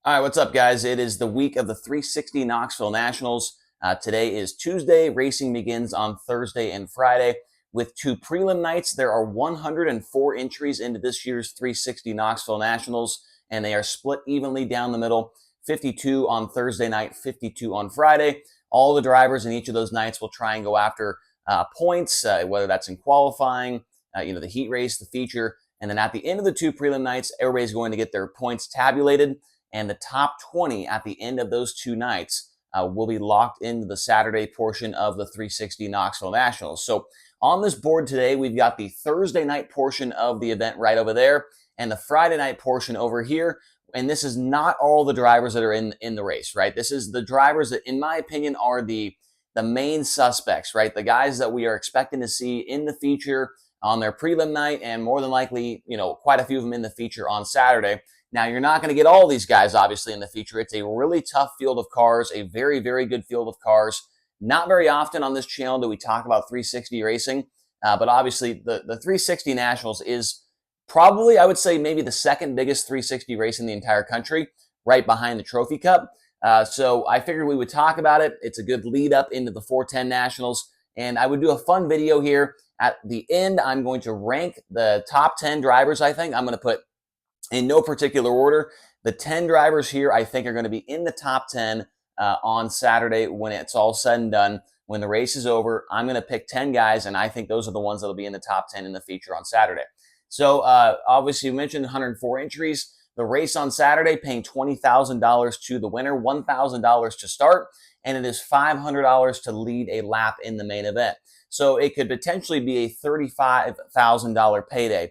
All right, what's up, guys? It is the week of the 360 Knoxville Nationals. Today is Tuesday. Racing begins on Thursday and Friday. With two prelim nights, there are 104 entries into this year's 360 Knoxville Nationals, and they are split evenly down the middle, 52 on Thursday night, 52 on Friday. All the drivers in each of those nights will try and go after points, whether that's in qualifying, the heat race, the feature, and then at the end of the two prelim nights, everybody's going to get their points tabulated, and the top 20 at the end of those two nights will be locked into the Saturday portion of the 360 Knoxville Nationals. So on this board today, we've got the Thursday night portion of the event right over there and the Friday night portion over here. And this is not all the drivers that are in the race, right? This is the drivers that, in my opinion, are the main suspects, right? The guys that we are expecting to see in the feature on their prelim night, and more than likely, quite a few of them in the feature on Saturday. Now, you're not going to get all these guys, obviously, in the feature. It's a really tough field of cars, a very, very good field of cars. Not very often on this channel do we talk about 360 racing, but obviously the 360 Nationals is probably, I would say, maybe the second biggest 360 race in the entire country, right behind the Trophy Cup. So I figured we would talk about it. It's a good lead up into the 410 Nationals, and I would do a fun video here. At the end, I'm going to rank the top 10 drivers, I think. I'm going to put in no particular order. The 10 drivers here, I think, are going to be in the top 10 on Saturday when it's all said and done. When the race is over, I'm going to pick 10 guys, and I think those are the ones that will be in the top 10 in the feature on Saturday. So obviously, you mentioned 104 entries. The race on Saturday paying $20,000 to the winner, $1,000 to start, and it is $500 to lead a lap in the main event. So it could potentially be a $35,000 payday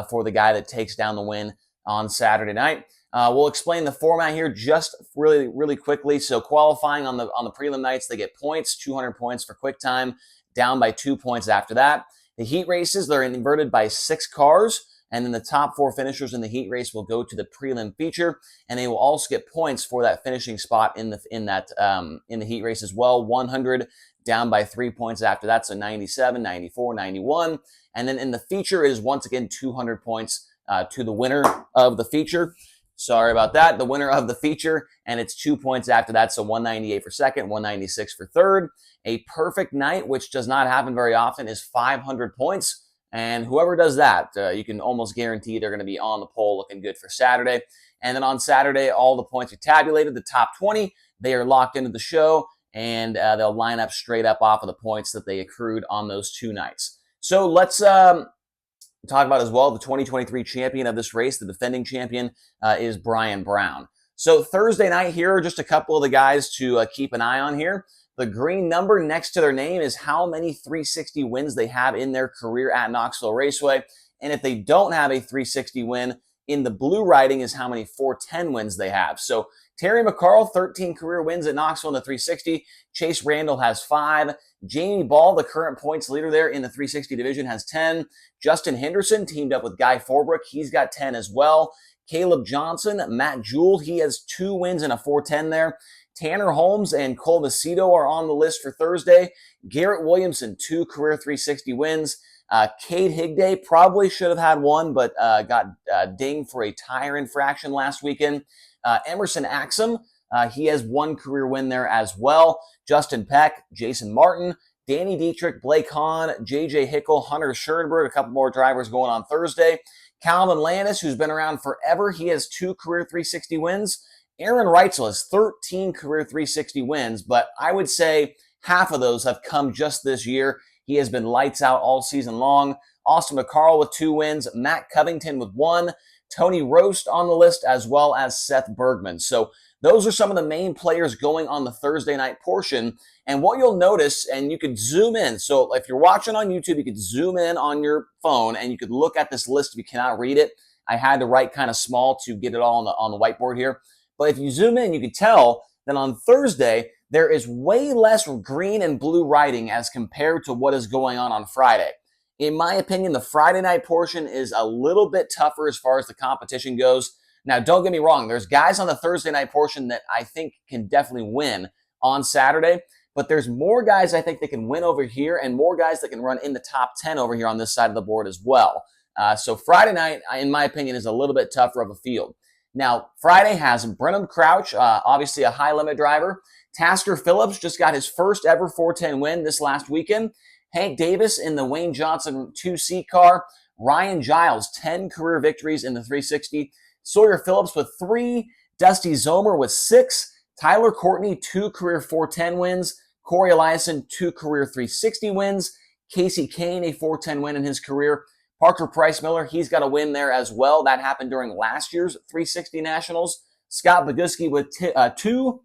for the guy that takes down the win on Saturday night. We'll explain the format here just really, really quickly. So qualifying on the prelim nights, they get points, 200 points for quick time, down by 2 points after that. The heat races, they're inverted by 6 cars, and then the top 4 finishers in the heat race will go to the prelim feature, and they will also get points for that finishing spot in the heat race as well. 100 down by 3 points after that, so 97, 94, 91. And then in the feature, it is once again 200 points to the winner of the feature. Sorry about that. The winner of the feature, and it's 2 points after that, so 198 for second, 196 for third. A perfect night, which does not happen very often, is 500 points. And whoever does that, you can almost guarantee they're going to be on the pole looking good for Saturday. And then on Saturday, all the points are tabulated. The top 20, they are locked into the show, and they'll line up straight up off of the points that they accrued on those 2 nights. So let's talk about as well the 2023 champion of this race. The defending champion is Brian Brown. So Thursday night, here are just a couple of the guys to keep an eye on here. The green number next to their name is how many 360 wins they have in their career at Knoxville Raceway. And if they don't have a 360 win, in the blue writing is how many 410 wins they have. So Terry McCarl, 13 career wins at Knoxville in the 360. Chase Randall has 5. Jamie Ball, the current points leader there in the 360 division, has 10. Justin Henderson teamed up with Guy Forbrook. He's got 10 as well. Caleb Johnson, Matt Jewell, he has 2 wins and a 410 there. Tanner Holmes and Cole Macedo are on the list for Thursday. Garrett Williamson, 2 career 360 wins. Cade Higday probably should have had 1, but got dinged for a tire infraction last weekend. Emerson Axum, he has 1 career win there as well. Justin Peck, Jason Martin, Danny Dietrich, Blake Hahn, J.J. Hickel, Hunter Schoenberg, a couple more drivers going on Thursday. Calvin Landis, who's been around forever, he has 2 career 360 wins. Aaron Reitzel has 13 career 360 wins, but I would say half of those have come just this year. He has been lights out all season long. Austin McCarl with 2 wins, Matt Covington with 1, Tony Roast on the list, as well as Seth Bergman. So those are some of the main players going on the Thursday night portion. And what you'll notice, and you could zoom in. So if you're watching on YouTube, you could zoom in on your phone and you could look at this list if you cannot read it. I had to write kind of small to get it all on the whiteboard here. But if you zoom in, you can tell that on Thursday, there is way less green and blue writing as compared to what is going on Friday. In my opinion, the Friday night portion is a little bit tougher as far as the competition goes. Now, don't get me wrong. There's guys on the Thursday night portion that I think can definitely win on Saturday, but there's more guys I think that can win over here and more guys that can run in the top 10 over here on this side of the board as well. So Friday night, in my opinion, is a little bit tougher of a field. Now, Friday has Brenham Crouch, obviously a high limit driver. Tasker Phillips just got his first ever 410 win this last weekend. Hank Davis in the Wayne Johnson 2C car. Ryan Giles, 10 career victories in the 360. Sawyer Phillips with 3. Dusty Zomer with 6. Tyler Courtney, 2 career 410 wins. Corey Eliason, 2 career 360 wins. Casey Kane, a 410 win in his career. Parker Price Miller, he's got a win there as well. That happened during last year's 360 Nationals. Scott Boguski with 2.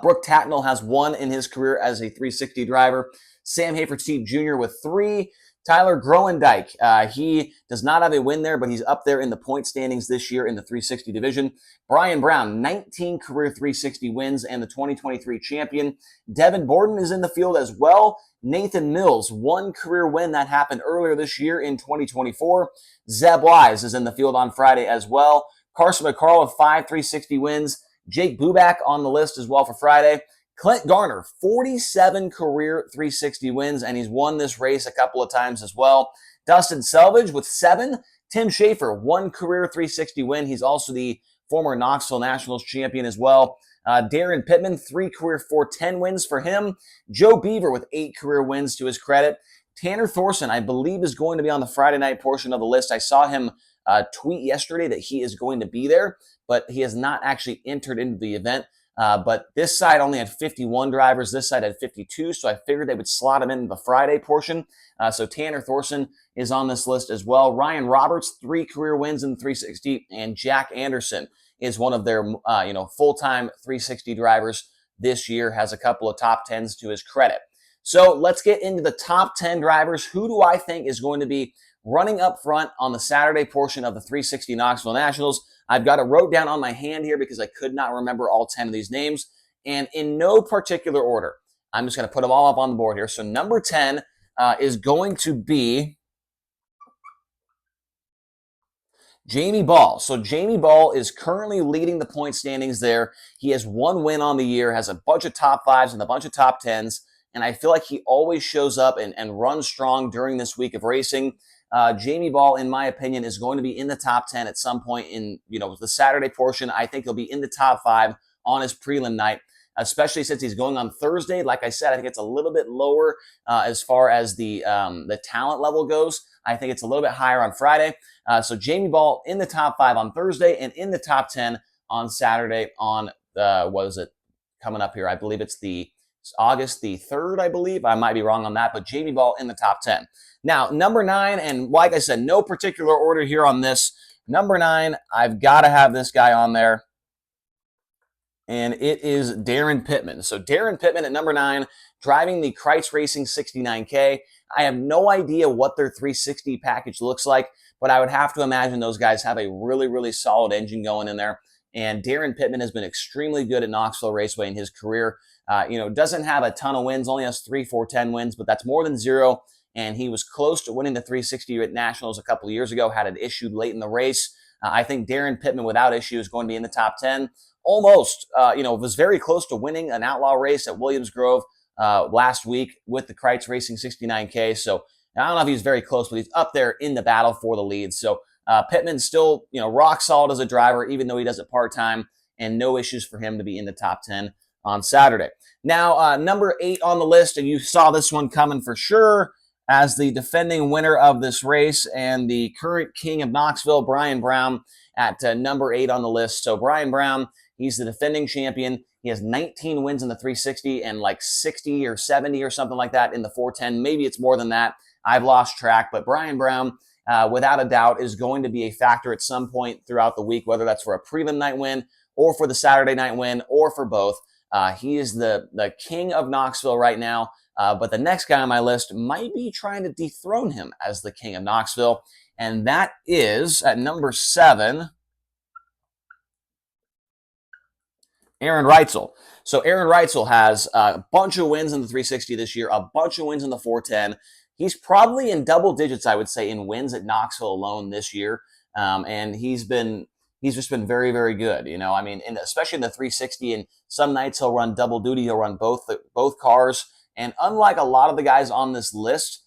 Brooke Tatnall has 1 in his career as a 360 driver. Sam Hafer-Steve Jr. with 3. Tyler Groenendijk, he does not have a win there, but he's up there in the point standings this year in the 360 division. Brian Brown, 19 career 360 wins and the 2023 champion. Devin Borden is in the field as well. Nathan Mills, 1 career win that happened earlier this year in 2024. Zeb Wise is in the field on Friday as well. Carson McCarl with 5 360 wins. Jake Buback on the list as well for Friday. Clint Garner, 47 career 360 wins, and he's won this race a couple of times as well. Dustin Selvage with 7. Tim Schaefer, 1 career 360 win. He's also the former Knoxville Nationals champion as well. Darren Pittman, 3 career 410 wins for him. Joe Beaver with 8 career wins to his credit. Tanner Thorson, I believe, is going to be on the Friday night portion of the list. I saw him tweet yesterday that he is going to be there, but he has not actually entered into the event. But this side only had 51 drivers. This side had 52, so I figured they would slot him into the Friday portion. So Tanner Thorson is on this list as well. Ryan Roberts, 3 career wins in the 360, and Jack Anderson is one of their full-time 360 drivers this year, has a couple of top 10s to his credit. So let's get into the top 10 drivers. Who do I think is going to be running up front on the Saturday portion of the 360 Knoxville Nationals? I've got it wrote down on my hand here because I could not remember all 10 of these names. And in no particular order, I'm just going to put them all up on the board here. So number 10 is going to be Jamie Ball. So Jamie Ball is currently leading the point standings there. He has 1 win on the year, has a bunch of top 5s and a bunch of top 10s. And I feel like he always shows up and runs strong during this week of racing. Jamie Ball, in my opinion, is going to be in the top 10 at some point in the Saturday portion. I think he'll be in the top 5 on his prelim night, especially since he's going on Thursday. Like I said, I think it's a little bit lower as far as the talent level goes. I think it's a little bit higher on Friday. So Jamie Ball in the top 5 on Thursday and in the top 10 on Saturday on, what is it coming up here? I believe it's August the 3rd, I believe. I might be wrong on that, but Jamie Ball in the top 10. Now, number 9, and like I said, no particular order here on this. Number 9, I've got to have this guy on there, and it is Darren Pittman. So Darren Pittman at number 9, driving the Kreitz Racing 69K. I have no idea what their 360 package looks like, but I would have to imagine those guys have a really, really solid engine going in there. And Darren Pittman has been extremely good at Knoxville Raceway in his career. Doesn't have a ton of wins, only has 3 410 wins, but that's more than 0. And he was close to winning the 360 at Nationals a couple of years ago, had it issued late in the race. I think Darren Pittman, without issue, is going to be in the top 10. Almost, was very close to winning an outlaw race at Williams Grove last week with the Kreitz Racing 69K. So I don't know if he's very close, but he's up there in the battle for the lead. So Pittman's still, rock solid as a driver, even though he does it part-time, and no issues for him to be in the top 10 on Saturday. Now, number 8 on the list, and you saw this one coming for sure, as the defending winner of this race and the current king of Knoxville, Brian Brown, at number 8 on the list. So Brian Brown, he's the defending champion. He has 19 wins in the 360 and like 60 or 70 or something like that in the 410. Maybe it's more than that. I've lost track. But Brian Brown, without a doubt, is going to be a factor at some point throughout the week, whether that's for a prelim night win or for the Saturday night win or for both. He is the king of Knoxville right now. But the next guy on my list might be trying to dethrone him as the king of Knoxville. And that is, at number 7, Aaron Reitzel. So Aaron Reitzel has a bunch of wins in the 360 this year, a bunch of wins in the 410. He's probably in double digits, I would say, in wins at Knoxville alone this year. And he's just been very, very good. Especially in the 360, and some nights he'll run double duty. He'll run both cars. And unlike a lot of the guys on this list,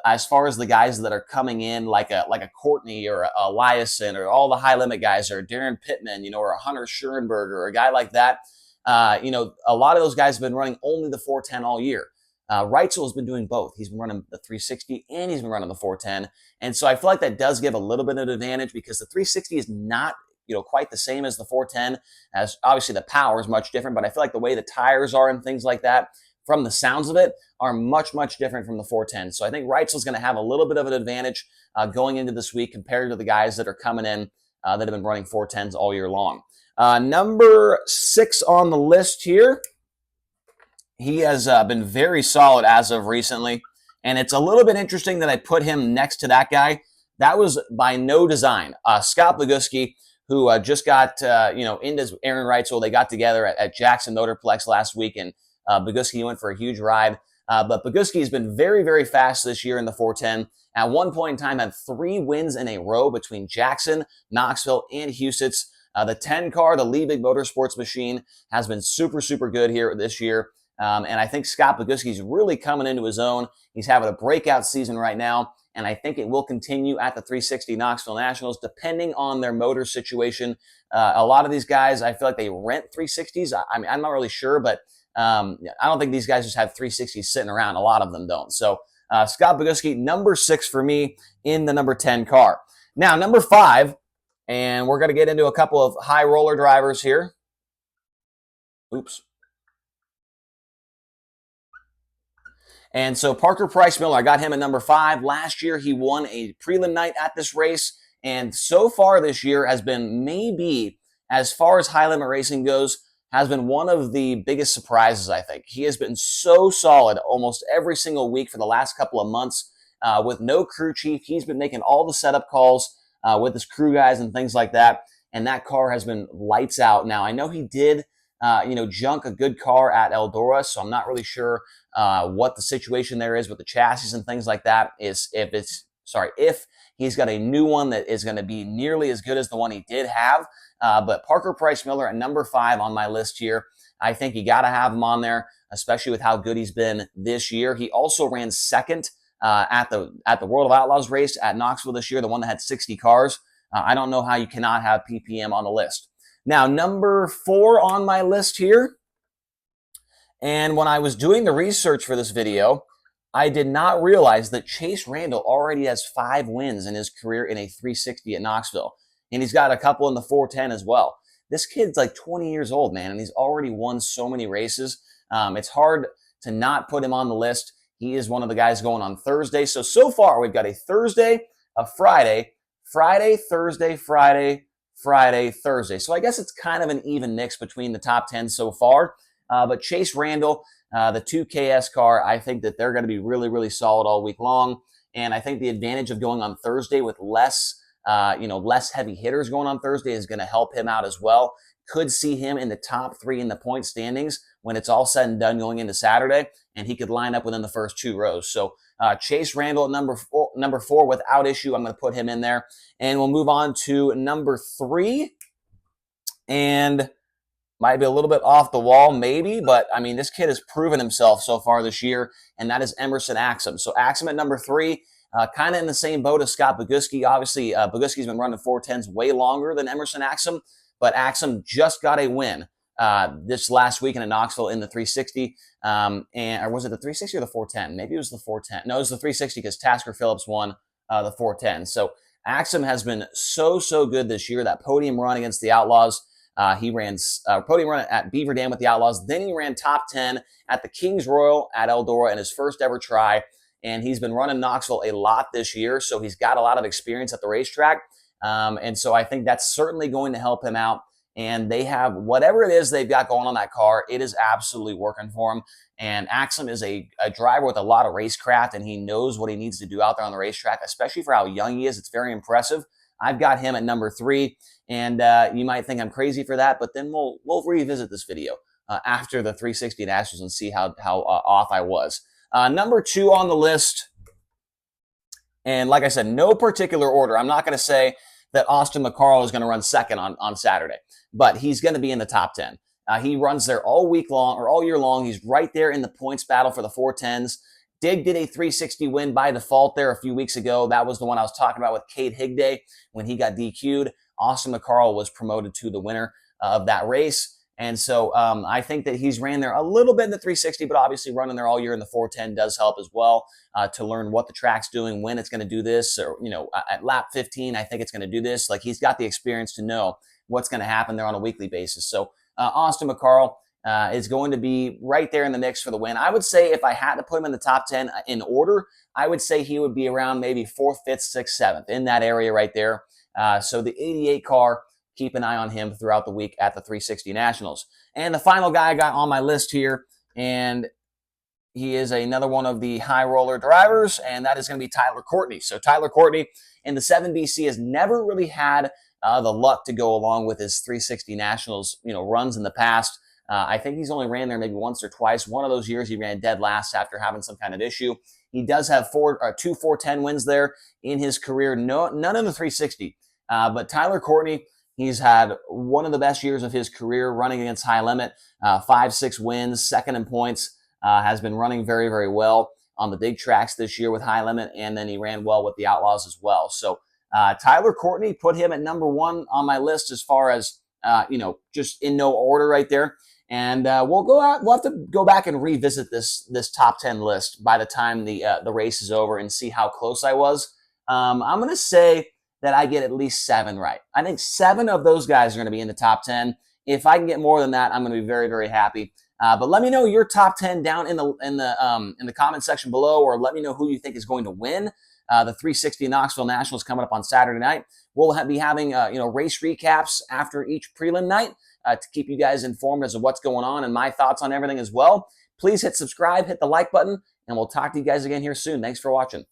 as far as the guys that are coming in, like a Courtney or a Eliason or all the high limit guys, or Darren Pittman, or a Hunter Schoenberger or a guy like that, a lot of those guys have been running only the 410 all year. Reitzel has been doing both. He's been running the 360 and he's been running the 410. And so I feel like that does give a little bit of an advantage, because the 360 is not quite the same as the 410, as obviously the power is much different, but I feel like the way the tires are and things like that, from the sounds of it, are much, much different from the 410. So I think Reitzel's going to have a little bit of an advantage going into this week compared to the guys that are coming in that have been running 410s all year long. Number 6 on the list here. He has been very solid as of recently, and it's a little bit interesting that I put him next to that guy. That was by no design. Scott Boguski, who just got into Aaron Reitzel. They got together at Jackson Motorplex last week, and Boguski went for a huge ride. But Boguski has been very, very fast this year in the 410. At one point in time, had 3 wins in a row between Jackson, Knoxville, and Huset's. The 10 car, the Liebig Motorsports machine, has been super, super good here this year. And I think Scott Boguski's really coming into his own. He's having a breakout season right now, and I think it will continue at the 360 Knoxville Nationals, depending on their motor situation. A lot of these guys, I feel like they rent 360s. I mean, I'm not really sure, but I don't think these guys just have 360s sitting around. A lot of them don't. So Scott Boguski, number 6 for me in the number 10 car. Now, number 5, and we're going to get into a couple of high roller drivers here. Oops. And so Parker Price Miller, I got him at number 5. Last year, he won a prelim night at this race. And so far this year has been, maybe, as far as high limit racing goes, has been one of the biggest surprises, I think. He has been so solid almost every single week for the last couple of months. With no crew chief, he's been making all the setup calls with his crew guys and things like that. And that car has been lights out. Now, I know he did junk a good car at Eldora, so I'm not really sure what the situation there is with the chassis and things like that. If he's got a new one that is going to be nearly as good as the one he did have. But Parker Price Miller at number 5 on my list here. I think you got to have him on there, especially with how good he's been this year. He also ran second at the World of Outlaws race at Knoxville this year, the one that had 60 cars. I don't know how you cannot have PPM on the list. Now, number 4 on my list here, and when I was doing the research for this video, I did not realize that Chase Randall already has 5 wins in his career in a 360 at Knoxville, and he's got a couple in the 410 as well. This kid's like 20 years old, man, and he's already won so many races. It's hard to not put him on the list. He is one of the guys going on Thursday. So far, we've got a Thursday, a Friday, Thursday, Friday, Thursday. So I guess it's kind of an even mix between the top 10 so far. But Chase Randall, the 2KS car, I think that they're going to be really, really solid all week long. And I think the advantage of going on Thursday with less heavy hitters going on Thursday is going to help him out as well. Could see him in the top 3 in the point standings when it's all said and done going into Saturday, and he could line up within the first 2 rows. So Chase Randall at number 4 without issue. I'm going to put him in there. And we'll move on to number 3. And might be a little bit off the wall, maybe, but I mean, this kid has proven himself so far this year, and that is Emerson Axum. So Axum at number 3, kind of in the same boat as Scott Boguski. Obviously, Boguski's been running 410s way longer than Emerson Axum, but Axum just got a win this last weekend in Knoxville in the 360. Or was it the 360 or the 410? Maybe it was the 410. No, it was the 360 because Tasker Phillips won the 410. So Axum has been so good this year. That podium run against the Outlaws. He ran podium run at Beaver Dam with the Outlaws. Then he ran top 10 at the Kings Royal at Eldora in his first ever try. And he's been running Knoxville a lot this year, so he's got a lot of experience at the racetrack. And so I think that's certainly going to help him out. And they have whatever it is they've got going on that car, it is absolutely working for him. And Axum is a driver with a lot of racecraft, and he knows what he needs to do out there on the racetrack, especially for how young he is. It's very impressive. I've got him at number 3, and you might think I'm crazy for that, but then we'll revisit this video after the 360 Nationals and see how off I was. Number 2 on the list, and like I said, no particular order. I'm not going to say that Austin McCarl is going to run second on Saturday, but he's going to be in the top 10. He runs there all week long or all year long. He's right there in the points battle for the 410s. did get a 360 win by default there a few weeks ago. That was the one I was talking about with Cade Higday when he got DQ'd. Austin McCarl was promoted to the winner of that race. And so I think that he's ran there a little bit in the 360, but obviously running there all year in the 410 does help as well to learn what the track's doing, when it's going to do this, or, at lap 15, I think it's going to do this. Like, he's got the experience to know what's going to happen there on a weekly basis. So Austin McCarl is going to be right there in the mix for the win. I would say if I had to put him in the top 10 in order, I would say he would be around maybe 4th, 5th, 6th, 7th, in that area right there. So the 88 car, keep an eye on him throughout the week at the 360 Nationals. And the final guy I got on my list here, and he is another one of the high roller drivers, and that is going to be Tyler Courtney. So Tyler Courtney in the 7BC has never really had the luck to go along with his 360 Nationals, runs in the past. I think he's only ran there maybe once or twice. One of those years he ran dead last after having some kind of issue. He does have two 410 wins there in his career. None in the 360. But Tyler Courtney, he's had one of the best years of his career running against High Limit. 5-6 wins, second in points. Has been running very, very well on the big tracks this year with High Limit, and then he ran well with the Outlaws as well. So Tyler Courtney, put him at number 1 on my list as far as, just in no order right there. And we'll have to go back and revisit this top 10 list by the time the race is over and see how close I was. I'm going to say that I get at least 7 right. I think 7 of those guys are going to be in the top 10. If I can get more than that, I'm going to be very, very happy. But let me know your top 10 down in the comment section below, or let me know who you think is going to win the 360 Knoxville Nationals coming up on Saturday night. We'll be having race recaps after each prelim night to keep you guys informed as to what's going on and my thoughts on everything as well. Please hit subscribe, hit the like button, and we'll talk to you guys again here soon. Thanks for watching.